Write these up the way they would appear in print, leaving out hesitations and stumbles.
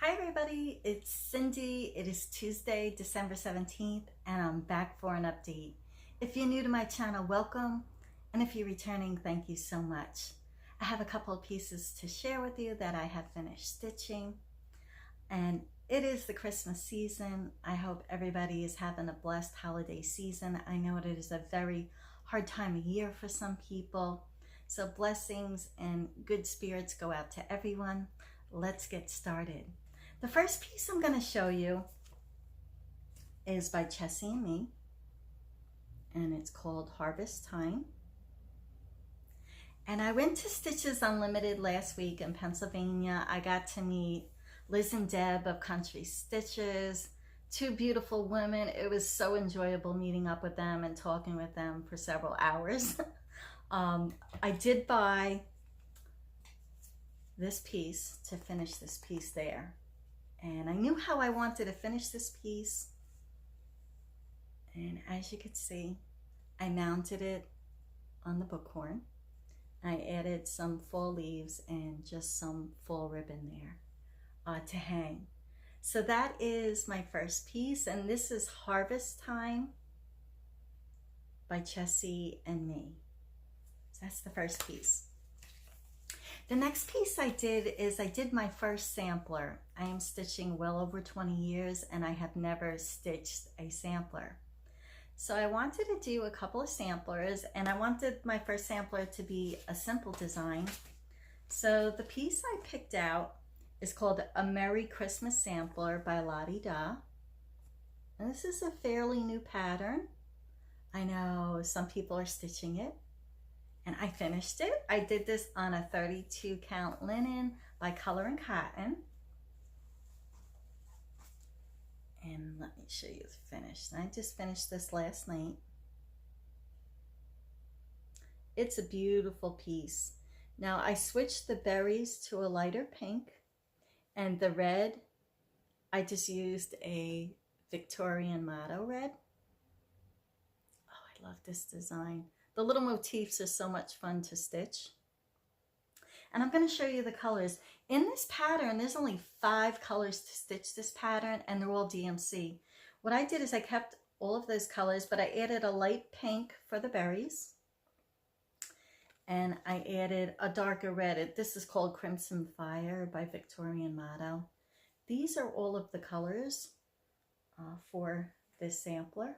Hi everybody, it's Cindy. It is Tuesday, December 17th, and I'm back for an update. If you're new to my channel, welcome. And if you're returning, thank you so much. I have a couple of pieces to share with you that I have finished stitching. And it is the Christmas season. I hope everybody is having a blessed holiday season. I know it is a very hard time of year for some people. So blessings and good spirits go out to everyone. Let's get started. The first piece I'm going to show you is by Chessie and me, and it's called Harvest Time. And I went to Stitches Unlimited last week in Pennsylvania. I got to meet Liz and Deb of Country Stitches, two beautiful women. It was so enjoyable meeting up with them and talking with them for several hours. I did buy this piece to finish this piece there. And I knew how I wanted to finish this piece. And as you could see, I mounted it on the bookhorn. I added some fall leaves and just some fall ribbon there to hang. So that is my first piece, and this is Harvest Time by Chessie and me. So that's the first piece. The next piece I did is I did my first sampler. I am stitching well over 20 years and I have never stitched a sampler. So I wanted to do a couple of samplers, and I wanted my first sampler to be a simple design. So the piece I picked out is called A Merry Christmas Sampler by Lottie Da. And this is a fairly new pattern. I know some people are stitching it. And I finished it. I did this on a 32 count linen by Color and Cotton. And let me show you the finish. I just finished this last night. It's a beautiful piece. Now I switched the berries to a lighter pink, and the red, I just used a Victorian Motto red. Oh, I love this design. The little motifs are so much fun to stitch. And I'm going to show you the colors. In this pattern, there's only 5 colors to stitch this pattern, and they're all DMC. What I did is I kept all of those colors, but I added a light pink for the berries. And I added a darker red. This is called Crimson Fire by Victorian Motto. These are all of the colors for this sampler.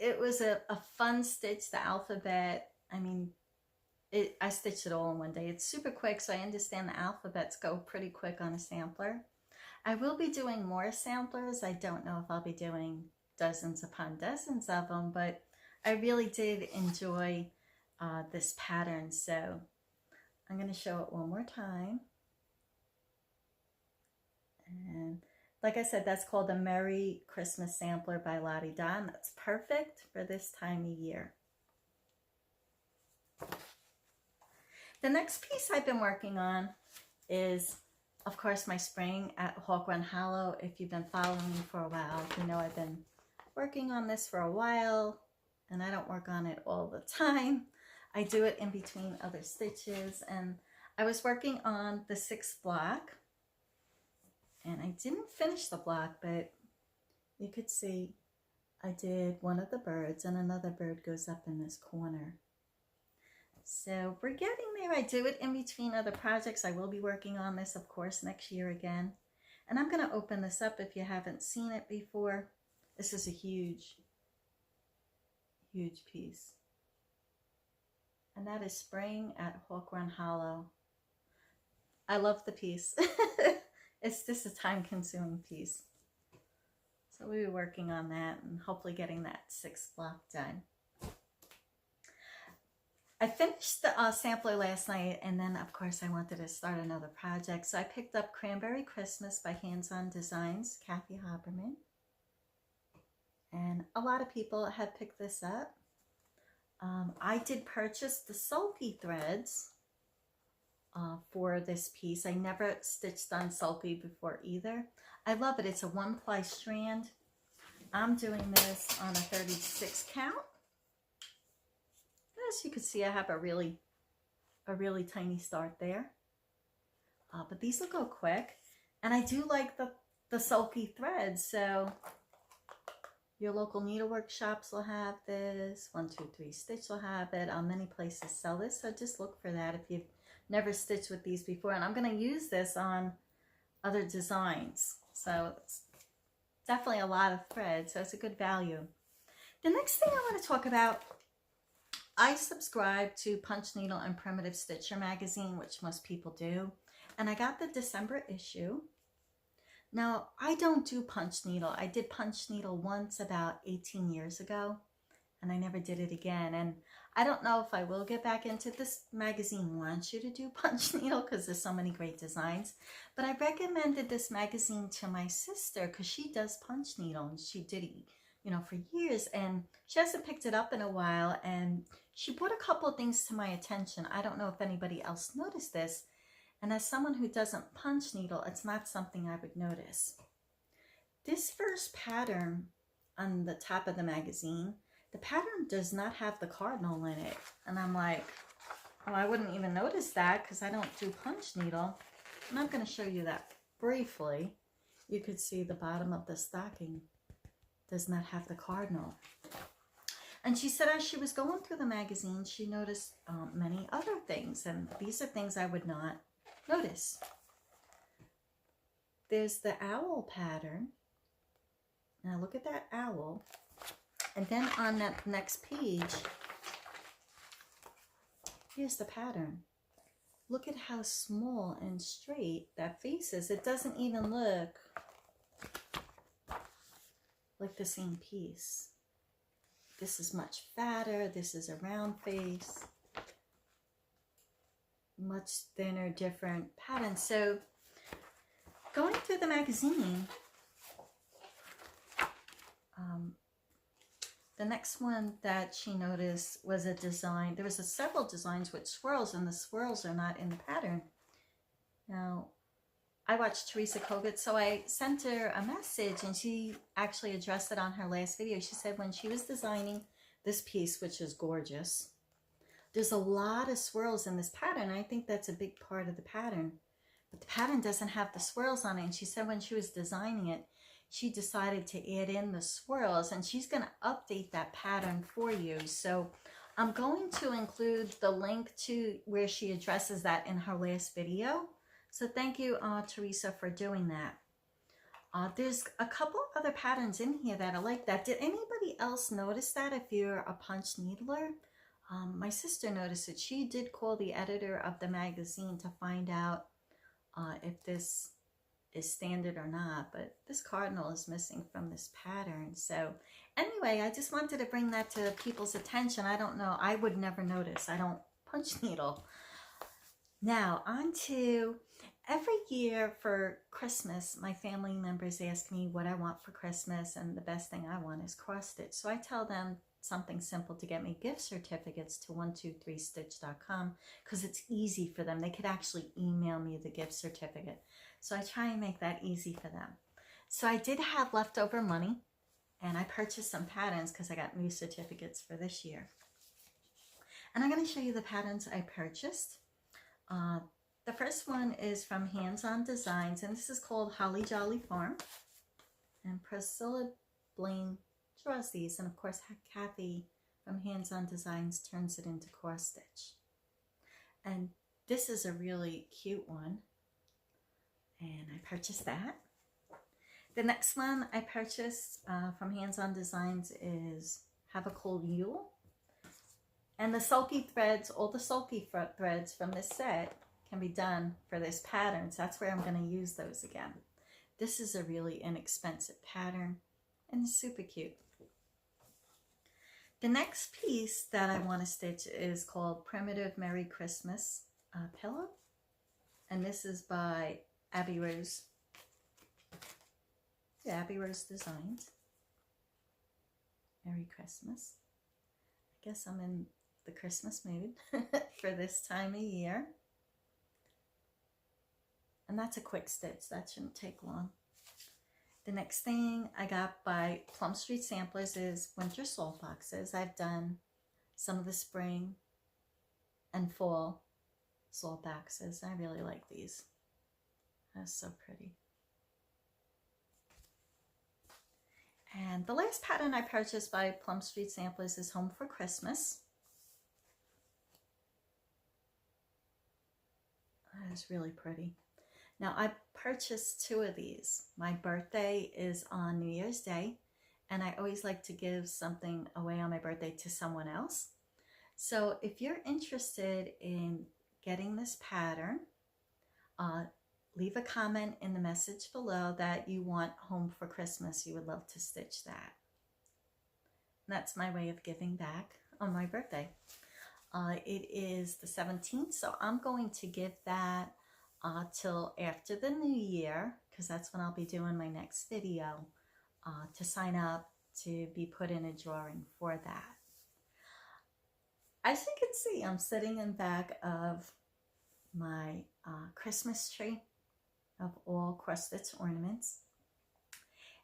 It was a fun stitch, the alphabet. I mean, I stitched it all in one day. It's super quick, so I understand the alphabets go pretty quick on a sampler. I will be doing more samplers. I don't know if I'll be doing dozens upon dozens of them, but I really did enjoy this pattern. So I'm going to show it one more time. And like I said, that's called a Merry Christmas Sampler by Lottie Da, and that's perfect for this time of year. The next piece I've been working on is, of course, my spring at Hawk Run Hollow. If you've been following me for a while, you know I've been working on this for a while, and I don't work on it all the time. I do it in between other stitches, and I was working on the 6th block. And I didn't finish the block, but you could see I did one of the birds, and another bird goes up in this corner. So we're getting there. I do it in between other projects. I will be working on this, of course, next year again. And I'm going to open this up if you haven't seen it before. This is a huge, huge piece. And that is Spring at Hawk Run Hollow. I love the piece. It's just a time-consuming piece. So we'll be working on that and hopefully getting that 6th block done. I finished the sampler last night, and then, of course, I wanted to start another project. So I picked up Cranberry Christmas by Hands On Designs, Kathy Haberman. And a lot of people have picked this up. I did purchase the sulky threads for this piece. I never stitched on sulky before either. I love it. It's a 1-ply strand. I'm doing this on a 36 count. As you can see, I have a really tiny start there. but these will go quick. And I do like the sulky threads, so your local needlework shops will have this. 123 Stitch will have it. Many places sell this, so just look for that if you've never stitched with these before. And I'm going to use this on other designs, so it's definitely a lot of thread, so it's a good value. The next thing I want to talk about, I subscribe to Punch Needle and Primitive Stitcher magazine, which most people do, and I got the December issue. Now, I don't do punch needle. I did punch needle once about 18 years ago, and I never did it again. And I don't know if I will get back into this. Magazine wants you to do punch needle because there's so many great designs. But I recommended this magazine to my sister because she does punch needle, and she did it, you know, for years. And she hasn't picked it up in a while, and she brought a couple of things to my attention. I don't know if anybody else noticed this. And as someone who doesn't punch needle, it's not something I would notice. This first pattern on the top of the magazine, the pattern does not have the cardinal in it. And I'm like, oh, I wouldn't even notice that because I don't do punch needle. And I'm going to show you that briefly. You could see the bottom of the stocking does not have the cardinal. And she said as she was going through the magazine, she noticed many other things. And these are things I would not notice. There's the owl pattern. Now look at that owl. And then on that next page, here's the pattern. Look at how small and straight that face is. It doesn't even look like the same piece. This is much fatter. This is a round face. Much thinner, different patterns. So going through the magazine, the next one that she noticed was a design. There was several designs with swirls, and the swirls are not in the pattern. Now, I watched Teresakovat, so I sent her a message, and she actually addressed it on her last video. She said when she was designing this piece, which is gorgeous, there's a lot of swirls in this pattern. I think that's a big part of the pattern. But the pattern doesn't have the swirls on it. And she said when she was designing it, she decided to add in the swirls. And she's going to update that pattern for you. So I'm going to include the link to where she addresses that in her last video. So thank you, Teresa, for doing that. There's a couple other patterns in here that are like that. Did anybody else notice that if you're a punch needler? My sister noticed it. She did call the editor of the magazine to find out if this is standard or not, but this cardinal is missing from this pattern. So anyway, I just wanted to bring that to people's attention. I don't know. I would never notice. I don't punch needle. Now, on to every year for Christmas, my family members ask me what I want for Christmas, and the best thing I want is cross stitch. So I tell them something simple to get me gift certificates to 123stitch.com because it's easy for them. They could actually email me the gift certificate. So I try and make that easy for them. So I did have leftover money, and I purchased some patterns because I got new certificates for this year. And I'm going to show you the patterns I purchased. The first one is from Hands On Designs, and this is called Holly Jolly Farm. And Priscilla Blaine draws these, and of course Kathy from Hands On Designs turns it into cross stitch. And this is a really cute one, and I purchased that. The next one I purchased from Hands On Designs is Have a Cold Yule. And the sulky threads, all the sulky threads from this set can be done for this pattern. So that's where I'm going to use those again. This is a really inexpensive pattern, and it's super cute. The next piece that I want to stitch is called Primitive Merry Christmas Pillow. And this is by Abby Rose. Yeah, Abby Rose Designs. Merry Christmas. I guess I'm in the Christmas mood for this time of year. And that's a quick stitch. That shouldn't take long. The next thing I got by Plum Street Samplers is winter salt boxes. I've done some of the spring and fall salt boxes. I really like these. That's so pretty. And the last pattern I purchased by Plum Street Samplers is Home for Christmas. That's really pretty. Now I purchased 2 of these. My birthday is on New Year's Day, and I always like to give something away on my birthday to someone else. So if you're interested in getting this pattern, leave a comment in the message below that you want Home for Christmas. You would love to stitch that. And that's my way of giving back on my birthday. It is the 17th, so I'm going to give that till after the new year, because that's when I'll be doing my next video, to sign up to be put in a drawing for that. As you can see, I'm sitting in back of my Christmas tree of all cross-stitch ornaments.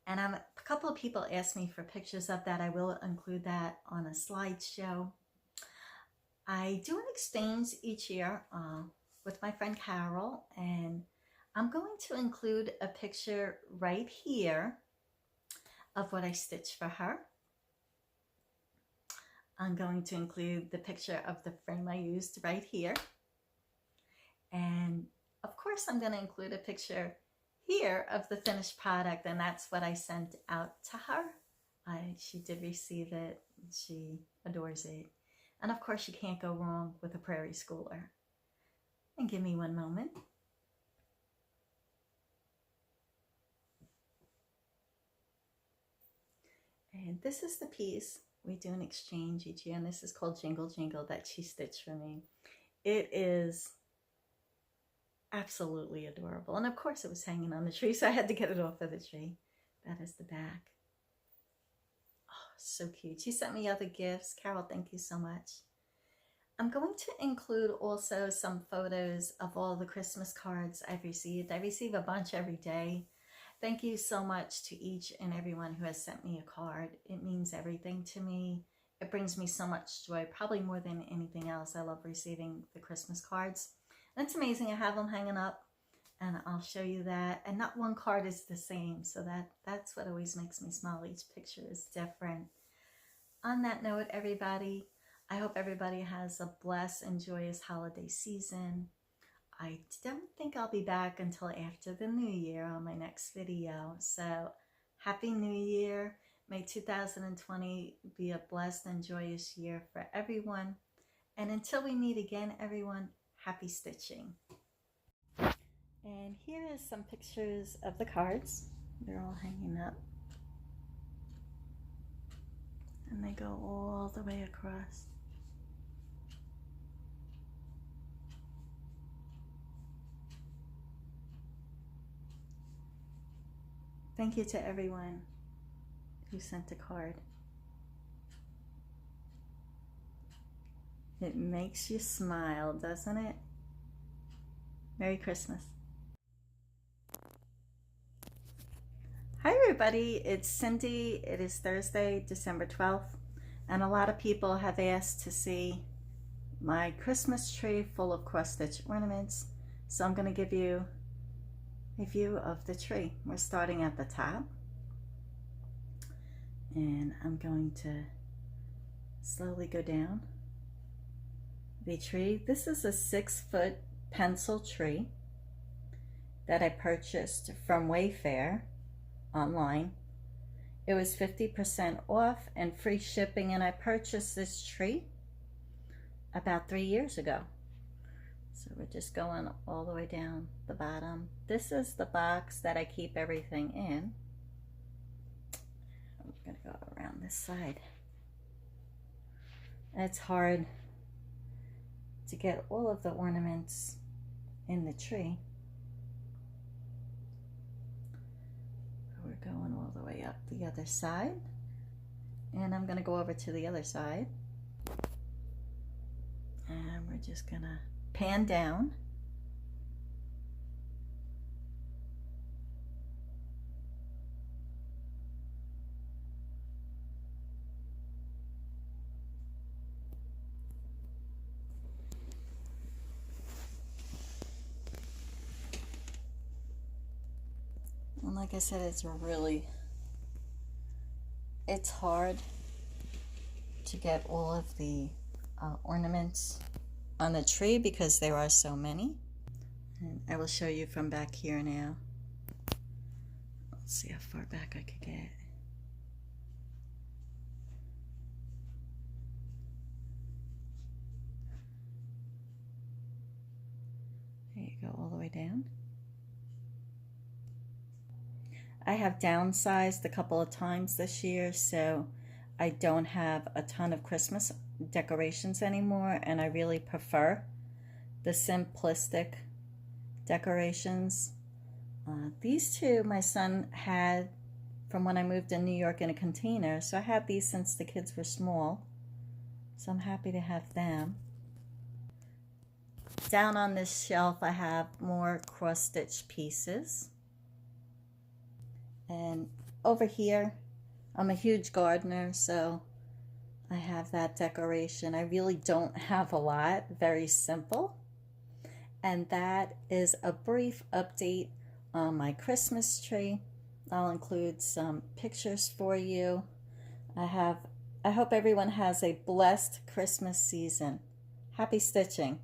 And a couple of people asked me for pictures of that. I will include that on a slideshow. I do an exchange each year with my friend Carol, and I'm going to include a picture right here of what I stitched for her. I'm going to include the picture of the frame I used right here. And of course, I'm going to include a picture here of the finished product, and that's what I sent out to her. She did receive it. She adores it. And of course, you can't go wrong with a prairie schooler. And give me one moment. And this is the piece we do an exchange each year, and this is called Jingle Jingle that she stitched for me. It is absolutely adorable. And of course it was hanging on the tree, so I had to get it off of the tree. That is the back. Oh, so cute. She sent me other gifts. Carol, thank you so much. I'm going to include also some photos of all the Christmas cards I've received. I receive a bunch every day. Thank you so much to each and everyone who has sent me a card. It means everything to me. It brings me so much joy, probably more than anything else. I love receiving the Christmas cards. And it's amazing. I have them hanging up, and I'll show you that. And not one card is the same, so that's what always makes me smile. Each picture is different. On that note, everybody, I hope everybody has a blessed and joyous holiday season. I don't think I'll be back until after the new year on my next video. So Happy New Year. May 2020 be a blessed and joyous year for everyone. And until we meet again, everyone, happy stitching. And here is some pictures of the cards. They're all hanging up. And they go all the way across. Thank you to everyone who sent a card. It makes you smile, doesn't it? Merry Christmas. Hi everybody, it's Cindy. It is Thursday, December 12th, and a lot of people have asked to see my Christmas tree full of cross-stitch ornaments. So I'm going to give you a view of the tree. We're starting at the top, and I'm going to slowly go down the tree. This is a 6-foot pencil tree that I purchased from Wayfair online. It was 50% off and free shipping, and I purchased this tree about 3 years ago. So we're just going all the way down the bottom. This is the box that I keep everything in. I'm gonna go around this side. It's hard to get all of the ornaments in the tree. We're going all the way up the other side, and I'm gonna go over to the other side, and we're just gonna pan down. Like I said, it's hard to get all of the ornaments on the tree because there are so many. And I will show you from back here now. Let's see how far back I could get. There you go, all the way down. I have downsized a couple of times this year, so I don't have a ton of Christmas decorations anymore, and I really prefer the simplistic decorations. These two my son had from when I moved in New York in a container, so I had these since the kids were small, so I'm happy to have them. Down on this shelf I have more cross-stitch pieces. And over here, I'm a huge gardener, so I have that decoration. I really don't have a lot, very simple. And that is a brief update on my Christmas tree. I'll include some pictures for you. I hope everyone has a blessed Christmas season. Happy stitching.